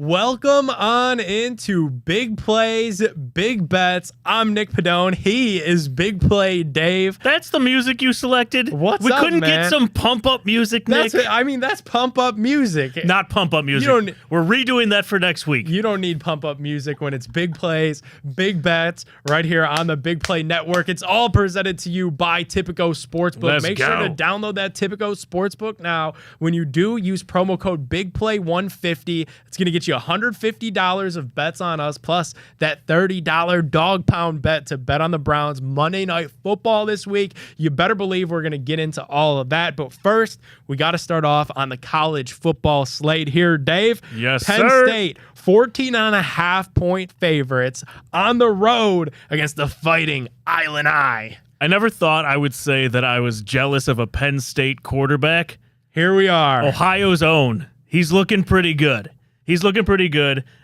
Welcome on into Big Plays, Big Bets. I'm Nick Pedone. He is Big Play Dave. That's the music you selected? What's we up, couldn't man? get some pump-up music, Nick? That's pump-up music. Not pump-up music. We're redoing that for next week. You don't need pump-up music when it's Big Plays, Big Bets, right here on the Big Play Network. It's all presented to you by Tipico Sportsbook. Make sure to download that Tipico Sportsbook now. When you do, use promo code BIGPLAY150. It's going to get you $150 of bets on us, plus that $30 dog pound bet to bet on the Browns Monday Night Football this week. You better believe we're going to get into all of that. But first, we got to start off on the college football slate here, Dave. Yes, Penn sir. State, 14.5-point favorites on the road against the Fighting Island Eye. I never thought I would say that I was jealous of a Penn State quarterback. Here we are. Ohio's own. He's looking pretty good.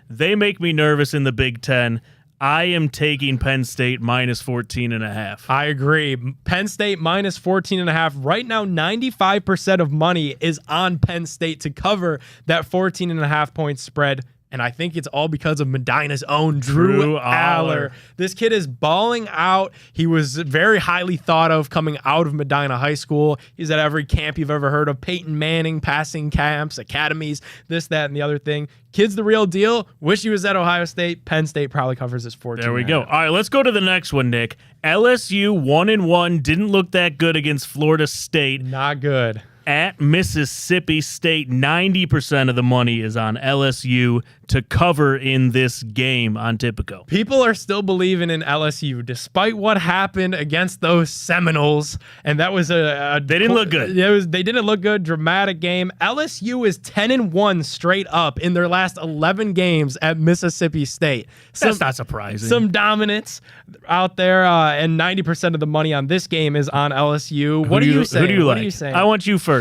They make me nervous in the Big Ten. I am taking Penn State minus 14.5. I agree. Penn State minus 14.5. Right now, 95% of money is on Penn State to cover that 14.5-point spread. And I think it's all because of Medina's own Drew Aller. This kid is balling out. He was very highly thought of coming out of Medina High School. He's at every camp you've ever heard of. Peyton Manning, passing camps, academies, this, that, and the other thing. Kid's the real deal. Wish he was at Ohio State. Penn State probably covers his 14. There we go. All right, let's go to the next one, Nick. LSU 1-1. Didn't look that good against Florida State. Not good. At Mississippi State, 90% of the money is on LSU to cover in this game on Tipico. People are still believing in LSU despite what happened against those Seminoles, and that was they didn't look good. They didn't look good. Dramatic game. LSU is 10-1 straight up in their last 11 games at Mississippi State. That's not surprising. Some dominance out there, and 90% of the money on this game is on LSU. What do you say? Who do you like? What are you saying? I want you first.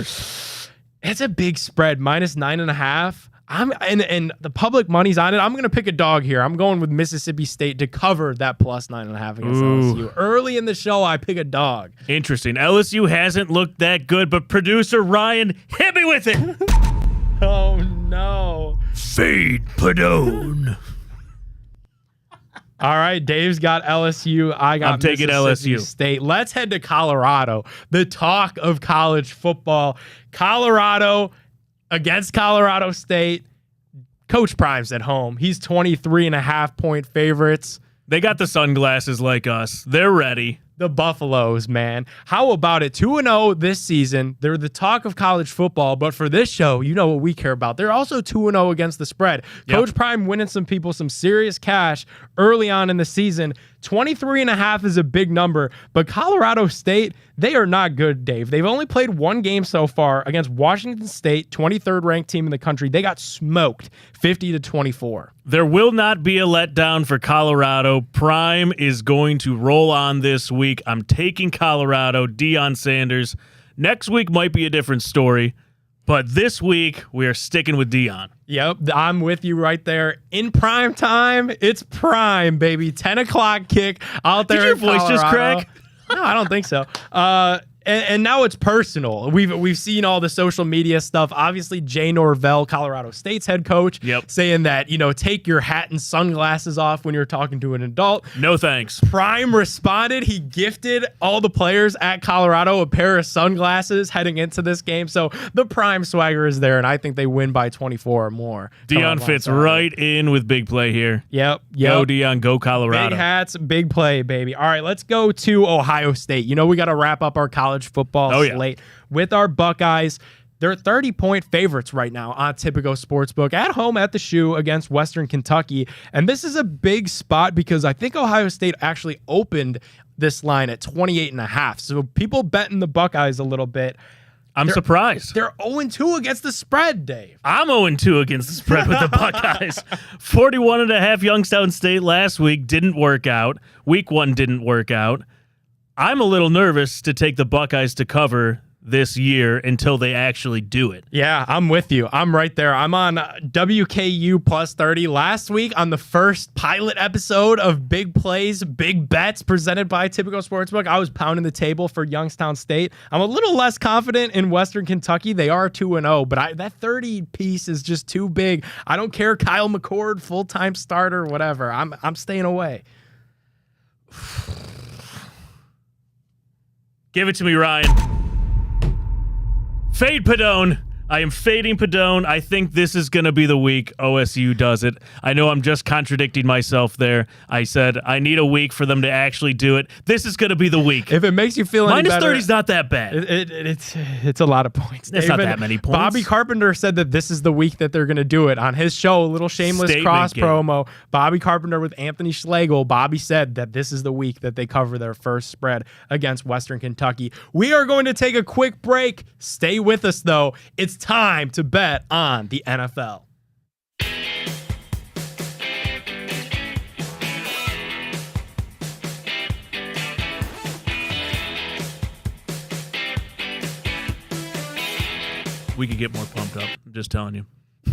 It's a big spread, minus 9.5. And the public money's on it. I'm going to pick a dog here. I'm going with Mississippi State to cover that plus 9.5 against LSU. Early in the show, I pick a dog. Interesting. LSU hasn't looked that good, but producer Ryan, hit me with it. Oh, no. Fade Pedone. All right, Dave's got LSU. I'm taking Mississippi LSU. State. Let's head to Colorado. The talk of college football. Colorado against Colorado State. Coach Prime's at home. He's 23.5-point favorites. They got the sunglasses like us. They're ready. The Buffaloes, man. How about it? 2-0 this season. They're the talk of college football, but for this show, you know what we care about. They're also 2-0 against the spread. Yep. Coach Prime winning some people some serious cash early on in the season. 23.5 is a big number, but Colorado State, they are not good, Dave. They've only played one game so far against Washington State, 23rd ranked team in the country. They got smoked 50-24. There will not be a letdown for Colorado. Prime is going to roll on this week. I'm taking Colorado, Deion Sanders. Next week might be a different story, but this week we are sticking with Deion. Yep, I'm with you right there. In prime time, it's prime, baby. 10 o'clock kick out there. Did your voice just crack? No, I don't think so. And now it's personal. We've seen all the social media stuff. Obviously, Jay Norvell, Colorado State's head coach, saying that, take your hat and sunglasses off when you're talking to an adult. No thanks. Prime responded. He gifted all the players at Colorado a pair of sunglasses heading into this game. So the Prime swagger is there, and I think they win by 24 or more. Deion fits right in with Big Play here. Yep. Go Deion, go Colorado. Big hats, big play, baby. All right, let's go to Ohio State. We got to wrap up our college football slate with our Buckeyes. They're 30-point favorites right now on Tipico Sportsbook at home at the Shoe against Western Kentucky. And this is a big spot because I think Ohio State actually opened this line at 28.5. So people betting the Buckeyes a little bit. I'm surprised. They're 0-2 against the spread, Dave. I'm 0-2 against the spread with the Buckeyes. 41.5 Youngstown State last week didn't work out. Week 1 didn't work out. I'm a little nervous to take the Buckeyes to cover this year until they actually do it. Yeah, I'm with you. I'm right there. I'm on WKU plus 30. Last week on the first pilot episode of Big Plays, Big Bets presented by Tipico Sportsbook, I was pounding the table for Youngstown State. I'm a little less confident in Western Kentucky. They are 2-0, but that 30 piece is just too big. I don't care Kyle McCord, full-time starter, whatever. I'm staying away. Give it to me, Ryan. Fade Pedone. I am fading Pedone. I think this is going to be the week OSU does it. I know I'm just contradicting myself there. I said I need a week for them to actually do it. This is going to be the week. If it makes you feel any better, -30 is not that bad. It's a lot of points. It's not that many points. Bobby Carpenter said that this is the week that they're going to do it on his show. A little shameless cross promo. Bobby Carpenter with Anthony Schlegel. Bobby said that this is the week that they cover their first spread against Western Kentucky. We are going to take a quick break. Stay with us, though. It's time to bet on the NFL. We could get more pumped up. I'm just telling you.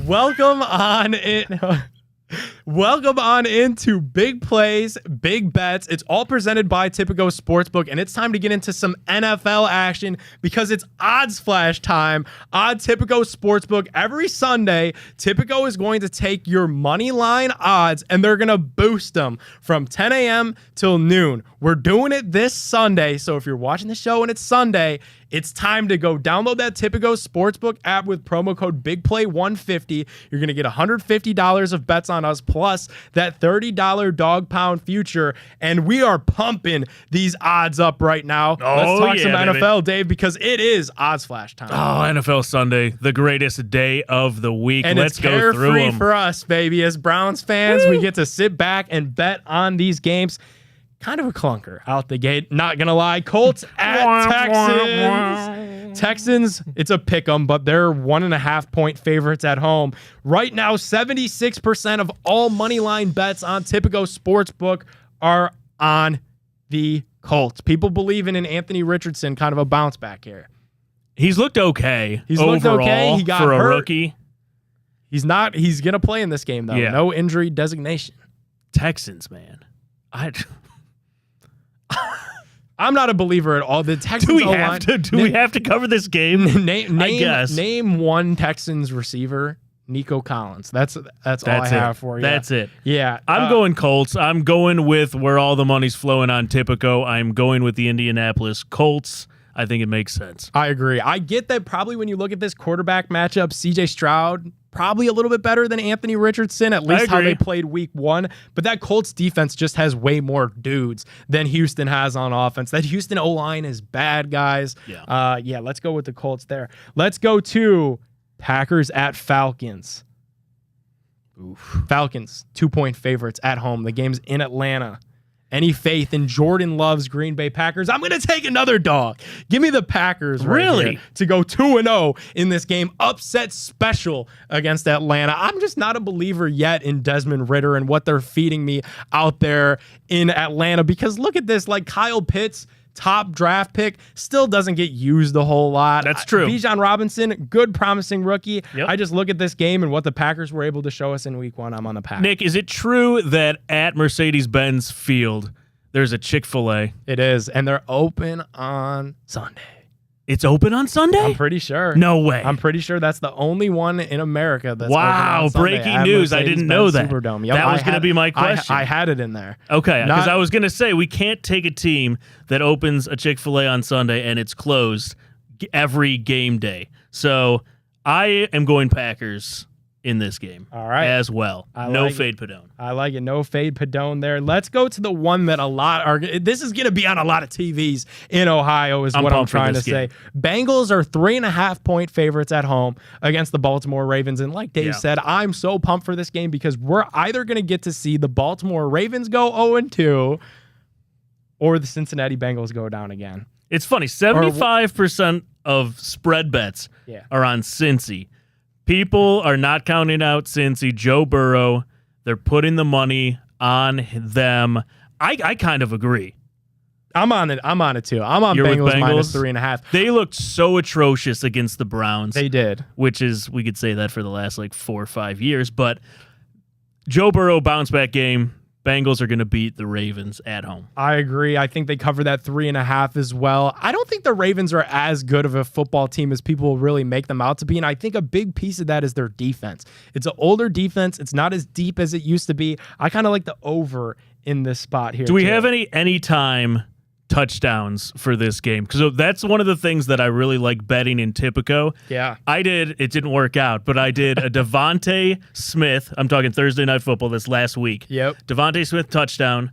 Welcome on into Big Plays, Big Bets. It's all presented by Tipico Sportsbook, and it's time to get into some NFL action because it's odds flash time on Tipico Sportsbook. Every Sunday, Tipico is going to take your money line odds, and they're going to boost them from 10 a.m. till noon. We're doing it this Sunday, so if you're watching the show and it's Sunday, it's time to go download that Tipico Sportsbook app with promo code BIGPLAY150. You're going to get $150 of bets on us plus that $30 dog pound future. And we are pumping these odds up right now. Let's talk some NFL, Dave, because it is odds flash time. Oh, NFL Sunday, the greatest day of the week. And let's it's go through them. carefree for us, baby. As Browns fans, we get to sit back and bet on these games. Kind of a clunker out the gate, not gonna lie. Colts at Texans. Texans, it's a pick 'em, but they're 1.5-point favorites at home. Right now, 76% of all money line bets on Tipico Sportsbook are on the Colts. People believing in Anthony Richardson, kind of a bounce back here. He's looked okay. He got for hurt. A rookie. He's not. He's gonna play in this game though. Yeah. No injury designation. Texans, man. I'm not a believer at all. The Texans do we have to cover this game? I guess. Name one Texans receiver. Nico Collins. That's all I have for you. That's it. Yeah. I'm going Colts. I'm going with where all the money's flowing on Tipico. I'm going with the Indianapolis Colts. I think it makes sense. I agree. I get that probably when you look at this quarterback matchup, CJ Stroud probably a little bit better than Anthony Richardson, at least how they played week 1. But that Colts defense just has way more dudes than Houston has on offense. That Houston O-line is bad, guys. Yeah, let's go with the Colts there. Let's go to Packers at Falcons. Oof. Falcons, 2-point favorites at home. The game's in Atlanta. Any faith in Jordan Love's Green Bay Packers? I'm going to take another dog. Give me the Packers really here to go 2-0 in this game. Upset special against Atlanta. I'm just not a believer yet in Desmond Ridder and what they're feeding me out there in Atlanta, because look at this, like Kyle Pitts, top draft pick, still doesn't get used a whole lot. That's true. Bijan Robinson, good promising rookie. Yep. I just look at this game and what the Packers were able to show us in week 1. I'm on the Pack. Nick, is it true that at Mercedes-Benz Field there's a Chick-fil-A? It is, and they're open on Sunday. It's open on Sunday? I'm pretty sure. No way. I'm pretty sure that's the only one in America that's open on Sunday. Breaking news. I didn't know that. Superdome. Yep, that was going to be my question. I had it in there. Okay, because I was going to say we can't take a team that opens a Chick-fil-A on Sunday and it's closed every game day. So I am going Packers in this game. All right. As well. No fade Pedone. I like it. No fade Pedone there. Let's go to the one that a lot are. This is going to be on a lot of TVs in Ohio is what I'm trying to say. Bengals are 3.5-point favorites at home against the Baltimore Ravens. And like Dave said, I'm so pumped for this game because we're either going to get to see the Baltimore Ravens go 0-2 or the Cincinnati Bengals go down again. It's funny. 75% of spread bets are on Cincy. People are not counting out Cincy. Joe Burrow, they're putting the money on them. I kind of agree. I'm on it too. I'm on Bengals minus 3.5. They looked so atrocious against the Browns. They did. Which is, we could say that for the last 4 or 5 years. But Joe Burrow bounce back game. Bengals are going to beat the Ravens at home. I agree. I think they cover that 3.5 as well. I don't think the Ravens are as good of a football team as people really make them out to be, and I think a big piece of that is their defense. It's an older defense. It's not as deep as it used to be. I kind of like the over in this spot here. Do we have any time touchdowns for this game? Because that's one of the things that I really like betting in Tipico. Yeah. It didn't work out, but I did a Devontae Smith. I'm talking Thursday Night Football this last week. Yep. Devontae Smith touchdown.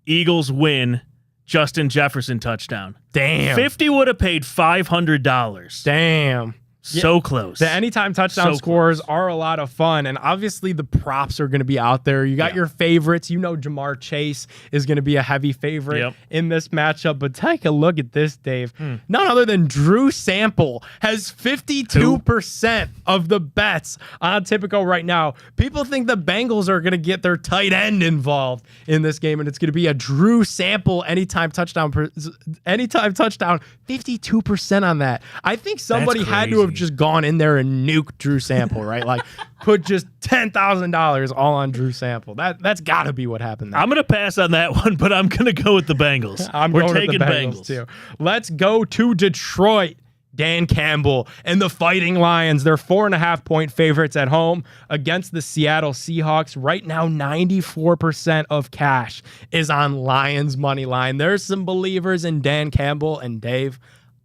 Eagles win. Justin Jefferson touchdown. Damn. 50 would have paid $500. Damn. So close. The anytime touchdown scores are a lot of fun, and obviously the props are going to be out there. You got your favorites. You know Jamar Chase is going to be a heavy favorite in this matchup, but take a look at this, Dave. None other than Drew Sample has 52% of the bets on Tipico right now. People think the Bengals are going to get their tight end involved in this game, and it's going to be a Drew Sample anytime touchdown, 52% on that. I think somebody had to have just gone in there and nuked Drew Sample, right? Like put just $10,000 all on Drew Sample. That's got to be what happened there. I'm going to pass on that one, but I'm going to go with the Bengals. We're taking with the Bengals too. Let's go to Detroit. Dan Campbell and the Fighting Lions. They're 4.5-point favorites at home against the Seattle Seahawks. Right now, 94% of cash is on Lions money line. There's some believers in Dan Campbell, and Dave,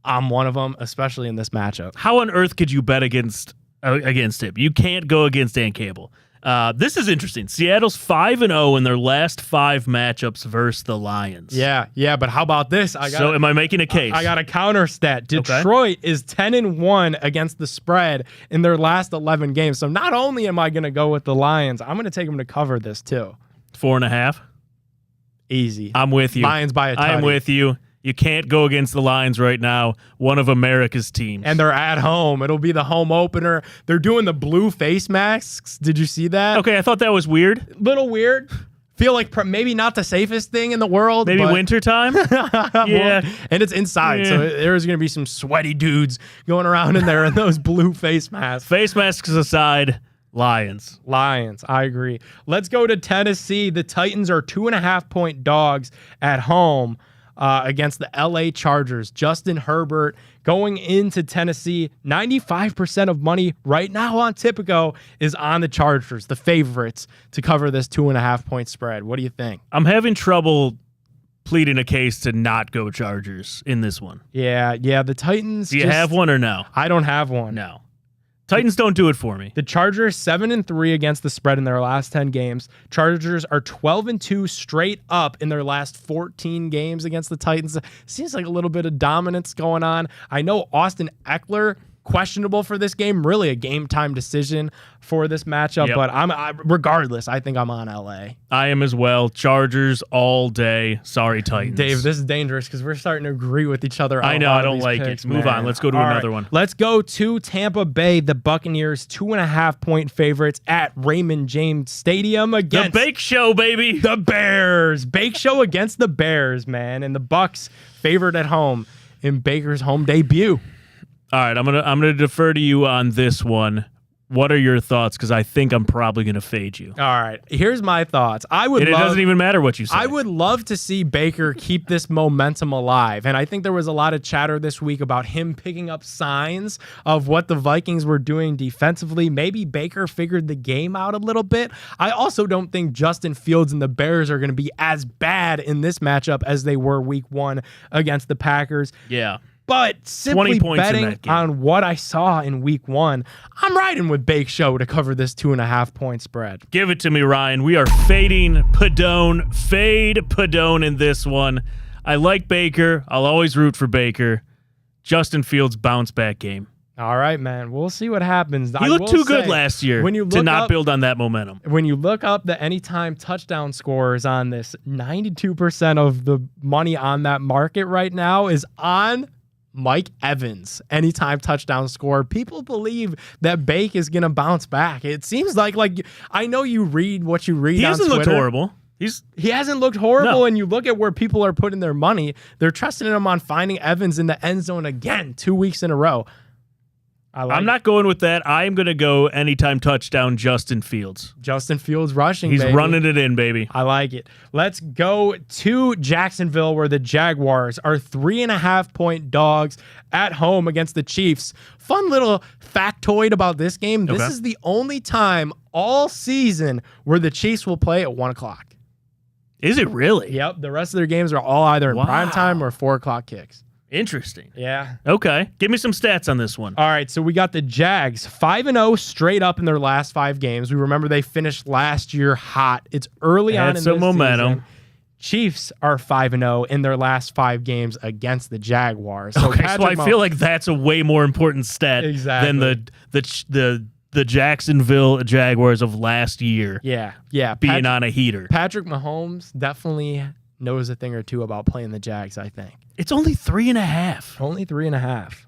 I'm one of them, especially in this matchup. How on earth could you bet against him? You can't go against Dan Campbell. This is interesting. Seattle's 5-0 in their last 5 matchups versus the Lions. Yeah, but how about this? So am I making a case? I got a counter stat. Detroit is 10-1 against the spread in their last 11 games. So not only am I going to go with the Lions, I'm going to take them to cover this too. 4.5? Easy. I'm with you. Lions by a tutty. I'm with you. You can't go against the Lions right now, one of America's teams. And they're at home. It'll be the home opener. They're doing the blue face masks. Did you see that? Okay, I thought that was weird. Little weird. Feel like maybe not the safest thing in the world. Maybe wintertime? Yeah. And it's inside, so there's going to be some sweaty dudes going around in there in those blue face masks. Face masks aside, Lions, I agree. Let's go to Tennessee. The Titans are 2.5-point dogs at home against the LA Chargers. Justin Herbert going into Tennessee. 95% of money right now on Tipico is on the Chargers, the favorites to cover this 2.5-point spread. What do you think? I'm having trouble pleading a case to not go Chargers in this one. Yeah. The Titans. Do you have one or no? I don't have one. No. Titans don't do it for me. The Chargers 7-3 against the spread in their last 10 games. Chargers are 12-2 straight up in their last 14 games against the Titans. Seems like a little bit of dominance going on. I know Austin Eckler questionable for this game, really a game time decision for this matchup, but regardless, I think I'm on LA. I am as well. Chargers all day. Sorry, Titans. Dave, this is dangerous because we're starting to agree with each other. I know, I don't like it. Move on. Let's go to another one. Let's go to Tampa Bay. The Buccaneers 2.5-point favorites at Raymond James Stadium against the Bake Show, baby. The Bears. Bake Show against the Bears, man. And the Bucs favored at home in Baker's home debut. All right, I'm gonna defer to you on this one. What are your thoughts? Because I think I'm probably gonna fade you. All right, here's my thoughts. It doesn't even matter what you say. I would love to see Baker keep this momentum alive, and I think there was a lot of chatter this week about him picking up signs of what the Vikings were doing defensively. Maybe Baker figured the game out a little bit. I also don't think Justin Fields and the Bears are going to be as bad in this matchup as they were Week 1 against the Packers. Yeah. But simply betting on what I saw in Week 1, I'm riding with Bake Show to cover this 2.5-point spread. Give it to me, Ryan. We are fading Pedone. Fade Pedone in this one. I like Baker. I'll always root for Baker. Justin Fields bounce back game. All right, man. We'll see what happens. He looked too good last year to not build on that momentum. When you look up the anytime touchdown scores on this, 92% of the money on that market right now is on Mike Evans, anytime touchdown score. People believe that Bake is going to bounce back. It seems like I know you read what you read on Twitter. He doesn't look horrible. He hasn't looked horrible, No. and you look at where people are putting their money. They're trusting him on finding Evans in the end zone again 2 weeks in a row. I'm not going with that. I am going to go anytime touchdown Justin Fields. Justin Fields rushing, He's baby. running it in, baby. I like it. Let's go to Jacksonville, where the Jaguars are 3.5-point dogs at home against the Chiefs. Fun little factoid about this game. This is the only time all season where the Chiefs will play at 1 o'clock. Is it really? Yep. The rest of their games are all either in prime time or 4 o'clock kicks. Interesting. Yeah. Okay. Give me some stats on this one. All right. So we got the Jags 5-0 straight up in their last 5 games. We remember they finished last year hot. It's early on in some this momentum. season. Chiefs are 5-0 in their last 5 games against the Jaguars. So okay, so I feel like that's a way more important stat than the Jacksonville Jaguars of last year. Yeah. Being on a heater. Patrick Mahomes definitely knows a thing or two about playing the Jags, I think. It's only 3.5. Only 3.5.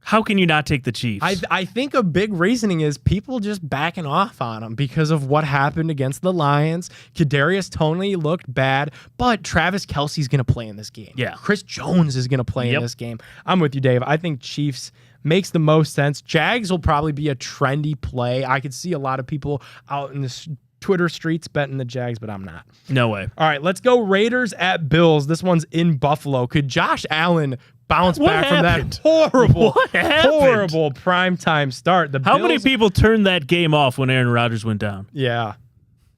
How can you not take the Chiefs? I think a big reasoning is people just backing off on them because of what happened against the Lions. Kadarius Toney looked bad, but Travis Kelce's going to play in this game. Yeah. Chris Jones is going to play in this game. I'm with you, Dave. I think Chiefs makes the most sense. Jags will probably be a trendy play. I could see a lot of people out in the Twitter streets betting the Jags, but I'm not. No way. All right, let's go Raiders at Bills. This one's in Buffalo. Could Josh Allen bounce back from that horrible primetime start? How many people turned that game off when Aaron Rodgers went down? Yeah.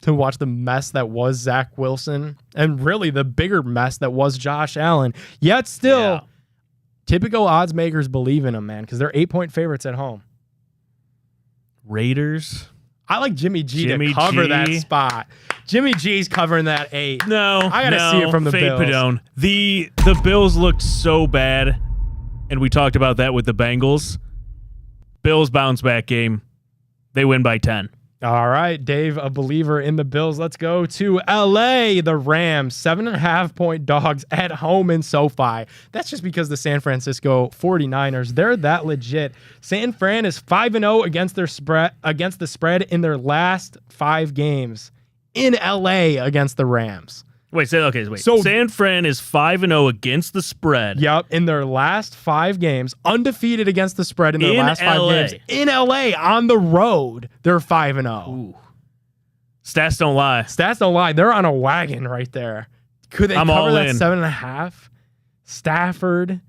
To watch the mess that was Zach Wilson and really the bigger mess that was Josh Allen. Yet still, typical odds makers believe in him, man, because they're 8-point favorites at home. Raiders. I like Jimmy G to cover that spot. Jimmy G's covering that 8. No, I gotta see it from the Bills. Pedone. The Bills looked so bad, and we talked about that with the Bengals. Bills bounce back game. They win by 10. All right, Dave, a believer in the Bills. Let's go to L.A. The Rams, 7.5-point dogs at home in SoFi. That's just because the San Francisco 49ers, they're that legit. San Fran is 5-0 against the spread in their last 5 games in L.A. against the Rams. Wait. So San Fran is 5-0 against the spread. Yep, in their last 5 games, undefeated against the spread in their last 5 games. In LA, on the road, they're 5-0. Ooh. Stats don't lie. Stats don't lie. They're on a wagon right there. Could they cover that 7.5? Stafford.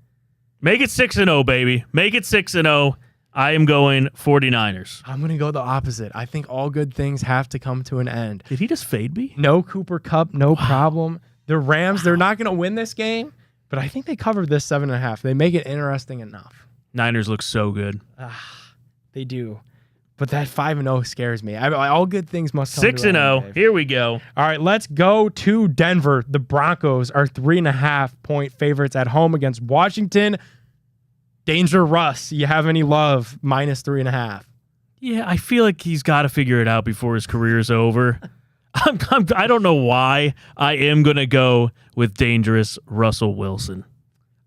Make it 6-0, baby. Make it 6-0. I am going 49ers. I'm going to go the opposite. I think all good things have to come to an end. Did he just fade me? No Cooper Kupp, no problem. The Rams, they're not going to win this game, but I think they covered this 7.5. They make it interesting enough. Niners look so good. They do. But that 5-0 scares me. All good things must come to an end. 6-0. Here we go. All right, let's go to Denver. The Broncos are 3.5-point favorites at home against Washington. Danger Russ, you have any love? -3.5. Yeah, I feel like he's got to figure it out before his career's over. I don't know why. I am going to go with dangerous Russell Wilson.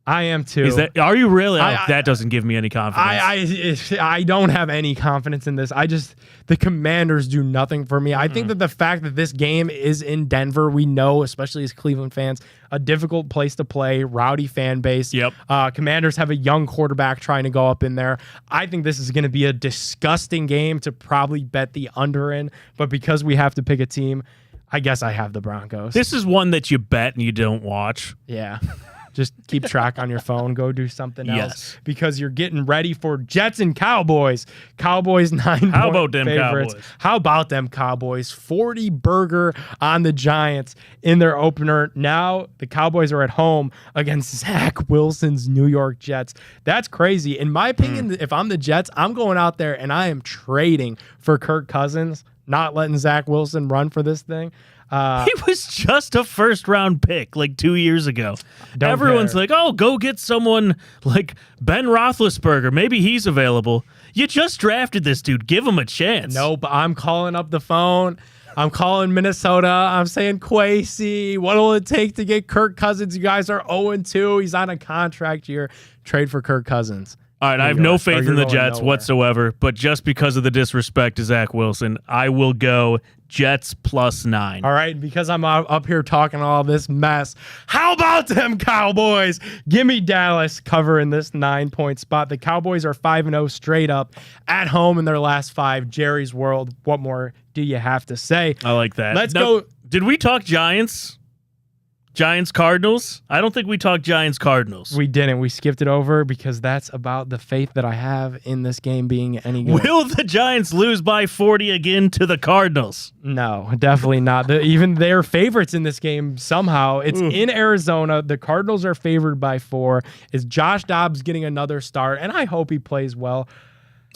I am too. Are you really? That doesn't give me any confidence. I don't have any confidence in this. The Commanders do nothing for me. I think that the fact that this game is in Denver, we know, especially as Cleveland fans, a difficult place to play, rowdy fan base. Yep. Commanders have a young quarterback trying to go up in there. I think this is going to be a disgusting game to probably bet the under in, but because we have to pick a team, I guess I have the Broncos. This is one that you bet and you don't watch. Yeah. Just keep track on your phone. Go do something else because you're getting ready for Jets and Cowboys. Cowboys 9-point How about them favorites. Cowboys? How about them Cowboys? 40 burger on the Giants in their opener. Now the Cowboys are at home against Zach Wilson's New York Jets. That's crazy. In my opinion, if I'm the Jets, I'm going out there and I am trading for Kirk Cousins, not letting Zach Wilson run for this thing. He was just a first-round pick like 2 years ago. Everyone's like, oh, go get someone like Ben Roethlisberger. Maybe he's available. You just drafted this dude. Give him a chance. Nope, I'm calling up the phone. I'm calling Minnesota. I'm saying, Kwesi, what will it take to get Kirk Cousins? You guys are 0-2. He's on a contract year. Trade for Kirk Cousins. All right, I have no faith in the Jets whatsoever, but just because of the disrespect to Zach Wilson, I will go Jets +9. All right, because I'm up here talking all this mess, how about them Cowboys? Give me Dallas covering this 9-point spot. The Cowboys are 5-0 straight up at home in their last 5. Jerry's World. What more do you have to say? I like that. Let's go. Did we talk Giants? Giants-Cardinals? I don't think we talked Giants-Cardinals. We didn't. We skipped it over because that's about the faith that I have in this game being any good. Will the Giants lose by 40 again to the Cardinals? No, definitely not. Even they're favorites in this game somehow. It's in Arizona. The Cardinals are favored by 4. Is Josh Dobbs getting another start? And I hope he plays well.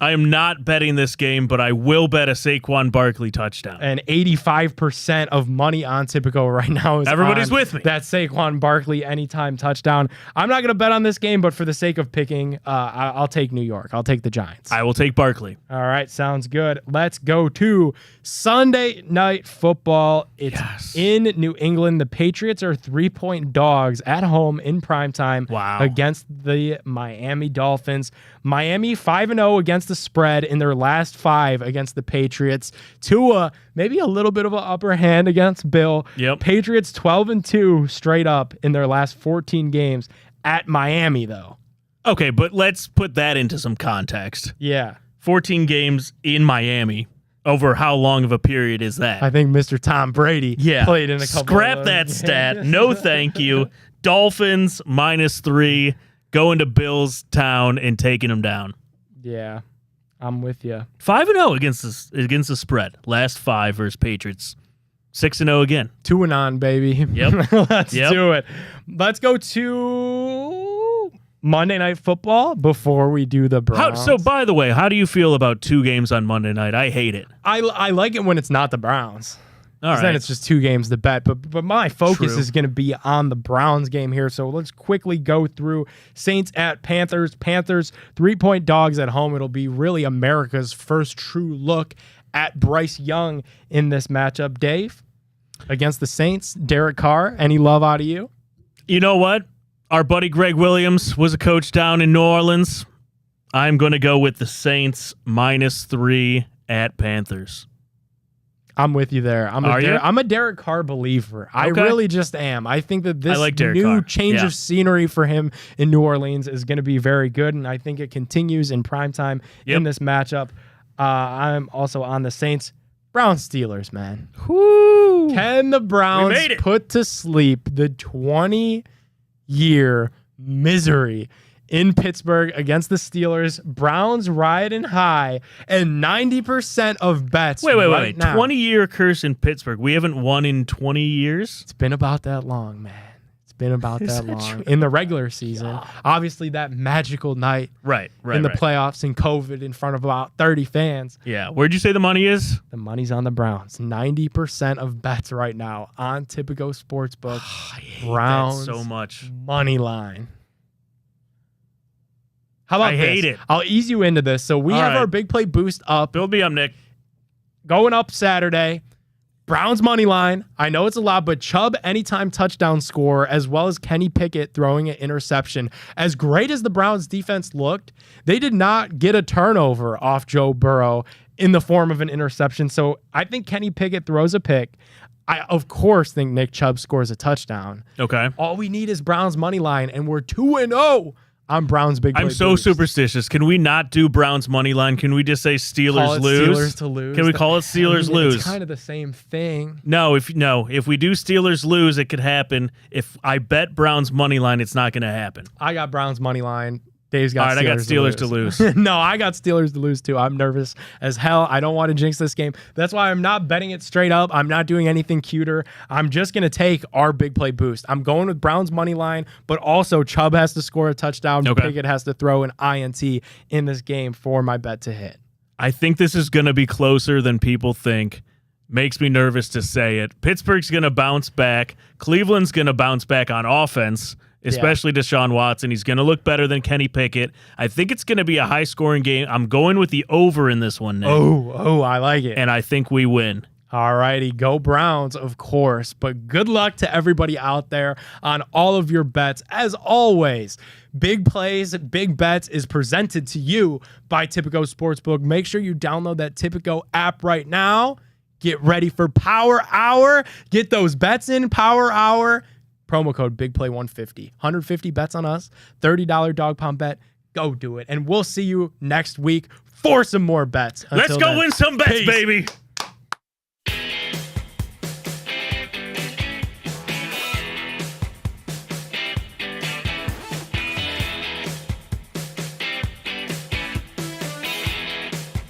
I am not betting this game, but I will bet a Saquon Barkley touchdown. And 85% of money on Tipico right now is everybody's with me. That Saquon Barkley anytime touchdown. I'm not going to bet on this game, but for the sake of picking, I'll take New York. I'll take the Giants. I will take Barkley. All right, sounds good. Let's go to Sunday Night Football. It's in New England. The Patriots are 3-point dogs at home in primetime against the Miami Dolphins. Miami 5-0 against the spread in their last 5 against the Patriots. Tua, maybe a little bit of an upper hand against Bill. Yep. Patriots 12-2 straight up in their last 14 games at Miami, though. Okay, but let's put that into some context. Yeah. 14 games in Miami. Over how long of a period is that? I think Mr. Tom Brady played in a couple Scrap that stat. No, thank you. Dolphins -3. Going to Bills town and taking them down. Yeah, I'm with you. 5-0 against the spread. Last 5 versus Patriots. 6-0 again. 2-on, baby. Yep. Let's do it. Let's go to Monday Night Football before we do the Browns. So, by the way, how do you feel about 2 games on Monday night? I hate it. I like it when it's not the Browns. All right. Then it's just 2 games to bet. But my focus is going to be on the Browns game here. So let's quickly go through Saints at Panthers. Panthers 3-point dogs at home. It'll be really America's first true look at Bryce Young in this matchup. Dave, against the Saints, Derek Carr, any love out of you? You know what? Our buddy Greg Williams was a coach down in New Orleans. I'm going to go with the Saints -3 at Panthers. I'm with you there. I'm a Derek Carr believer. I really just am. I think that this new change of scenery for him in New Orleans is going to be very good, and I think it continues in primetime in this matchup. I'm also on the Saints. Browns Steelers, man. Woo. Can the Browns put to sleep the 20-year misery in Pittsburgh against the Steelers? Browns riding high, and 90% of bets. Wait. 20-year curse in Pittsburgh. We haven't won in 20 years? It's been about that long, man. It's been about that long. In the regular season. Obviously, that magical night in the playoffs in COVID in front of about 30 fans. Yeah. Where'd you say the money is? The money's on the Browns. 90% of bets right now on Tipico Sportsbook. I hate Browns that so much. Money line. How about this? I hate it. I'll ease you into this. So we have our big play boost up. Build me up, Nick. Going up Saturday. Browns money line. I know it's a lot, but Chubb anytime touchdown score, as well as Kenny Pickett throwing an interception. As great as the Browns defense looked, they did not get a turnover off Joe Burrow in the form of an interception. So I think Kenny Pickett throws a pick. I, of course, think Nick Chubb scores a touchdown. Okay. All we need is Browns money line, and we're 2-0. I'm Browns big play I'm so superstitious. Can we not do Browns money line? Can we just say Steelers lose? Steelers to lose. Can we call it Steelers lose? It's kind of the same thing. No, if we do Steelers lose, it could happen. If I bet Browns money line, it's not going to happen. I got Browns money line. Dave's got All right, I got Steelers to lose. No, I got Steelers to lose too. I'm nervous as hell. I don't want to jinx this game. That's why I'm not betting it straight up. I'm not doing anything cuter. I'm just going to take our big play boost. I'm going with Browns money line, but also Chubb has to score a touchdown. Pickett has to throw an INT in this game for my bet to hit. I think this is going to be closer than people think. Makes me nervous to say it. Pittsburgh's going to bounce back. Cleveland's going to bounce back on offense, especially Deshaun Watson. He's going to look better than Kenny Pickett. I think it's going to be a high-scoring game. I'm going with the over in this one, Nick. Oh, I like it. And I think we win. All righty, go Browns, of course. But good luck to everybody out there on all of your bets. As always, Big Plays, Big Bets is presented to you by Tipico Sportsbook. Make sure you download that Tipico app right now. Get ready for Power Hour. Get those bets in Power Hour. Promo code BIGPLAY150. 150 bets on us. $30 dog pound bet. Go do it. And we'll see you next week for some more bets. Let's go win some bets, Peace. baby.